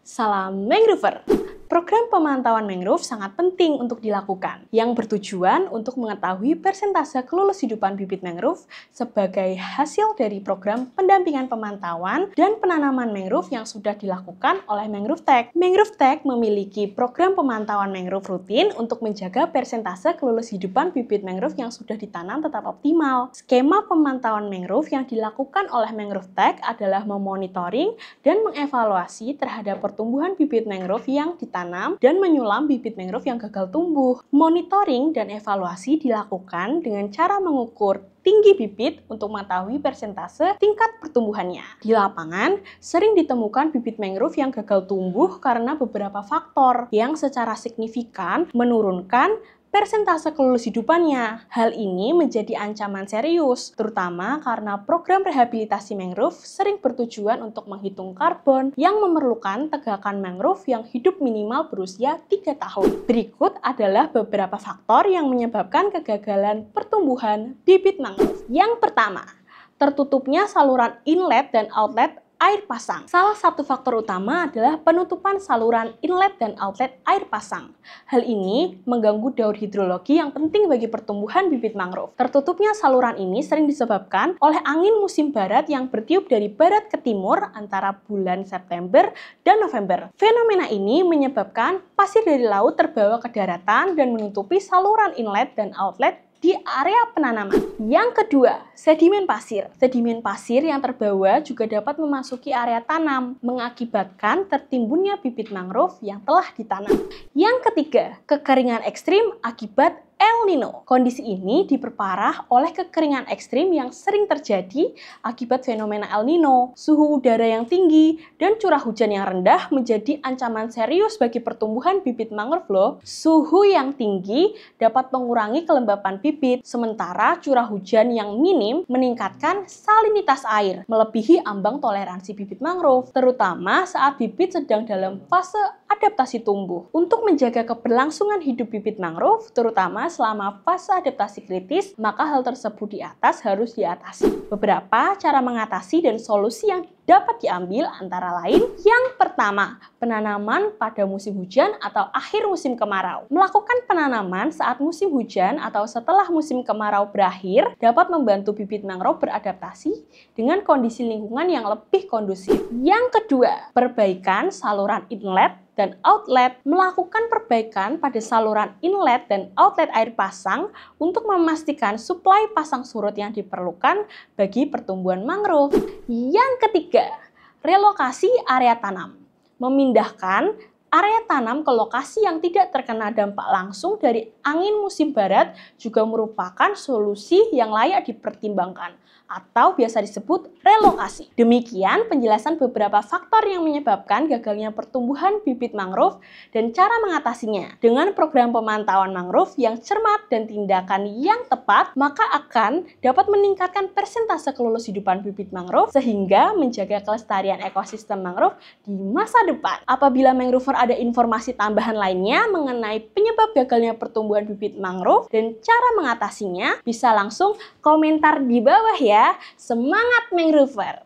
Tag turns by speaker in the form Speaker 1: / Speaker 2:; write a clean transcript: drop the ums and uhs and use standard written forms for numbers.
Speaker 1: Salam Mangrover! Program pemantauan mangrove sangat penting untuk dilakukan, yang bertujuan untuk mengetahui persentase kelulusan bibit mangrove sebagai hasil dari program pendampingan pemantauan dan penanaman mangrove yang sudah dilakukan oleh Mangrove Tech. Mangrove Tech memiliki program pemantauan mangrove rutin untuk menjaga persentase kelulusan bibit mangrove yang sudah ditanam tetap optimal. Skema pemantauan mangrove yang dilakukan oleh Mangrove Tech adalah memonitoring dan mengevaluasi terhadap pertumbuhan bibit mangrove yang ditanam dan menyulam bibit mangrove yang gagal tumbuh. Monitoring dan evaluasi dilakukan dengan cara mengukur tinggi bibit untuk mengetahui persentase tingkat pertumbuhannya. Di lapangan, sering ditemukan bibit mangrove yang gagal tumbuh karena beberapa faktor yang secara signifikan menurunkan persentase kelulusan. Hal ini menjadi ancaman serius, terutama karena program rehabilitasi mangrove sering bertujuan untuk menghitung karbon yang memerlukan tegakan mangrove yang hidup minimal berusia 3 tahun. Berikut adalah beberapa faktor yang menyebabkan kegagalan pertumbuhan bibit mangrove. Yang pertama, tertutupnya saluran inlet dan outlet air pasang. Salah satu faktor utama adalah penutupan saluran inlet dan outlet air pasang. Hal ini mengganggu daur hidrologi yang penting bagi pertumbuhan bibit mangrove. Tertutupnya saluran ini sering disebabkan oleh angin musim barat yang bertiup dari barat ke timur antara bulan September dan November. Fenomena ini menyebabkan pasir dari laut terbawa ke daratan dan menutupi saluran inlet dan outlet di area penanaman. Yang kedua, sedimen pasir. Sedimen pasir yang terbawa juga dapat memasuki area tanam, mengakibatkan tertimbunnya bibit mangrove yang telah ditanam. Yang ketiga, kekeringan ekstrim akibat El Nino. Kondisi ini diperparah oleh kekeringan ekstrim yang sering terjadi akibat fenomena El Nino. Suhu udara yang tinggi dan curah hujan yang rendah menjadi ancaman serius bagi pertumbuhan bibit mangrove loh. Suhu yang tinggi dapat mengurangi kelembapan bibit, sementara curah hujan yang minim meningkatkan salinitas air, melebihi ambang toleransi bibit mangrove, terutama saat bibit sedang dalam fase adaptasi tumbuh. Untuk menjaga keberlangsungan hidup bibit mangrove, terutama selama fase adaptasi kritis, maka hal tersebut di atas harus diatasi. Beberapa cara mengatasi dan solusi yang dapat diambil antara lain: yang pertama, penanaman pada musim hujan atau akhir musim kemarau. Melakukan penanaman saat musim hujan atau setelah musim kemarau berakhir dapat membantu bibit mangrove beradaptasi dengan kondisi lingkungan yang lebih kondusif. Yang kedua, perbaikan saluran inlet dan outlet. Melakukan perbaikan pada saluran inlet dan outlet air pasang untuk memastikan suplai pasang surut yang diperlukan bagi pertumbuhan mangrove. Yang ketiga, relokasi area tanam. Memindahkan area tanam ke lokasi yang tidak terkena dampak langsung dari angin musim barat juga merupakan solusi yang layak dipertimbangkan, atau biasa disebut relokasi. Demikian penjelasan beberapa faktor yang menyebabkan gagalnya pertumbuhan bibit mangrove dan cara mengatasinya. Dengan program pemantauan mangrove yang cermat dan tindakan yang tepat, maka akan dapat meningkatkan persentase kelulusan bibit mangrove sehingga menjaga kelestarian ekosistem mangrove di masa depan. Apabila Mangrover ada informasi tambahan lainnya mengenai penyebab gagalnya pertumbuhan bibit mangrove dan cara mengatasinya, bisa langsung komentar di bawah ya. Semangat Mangrover!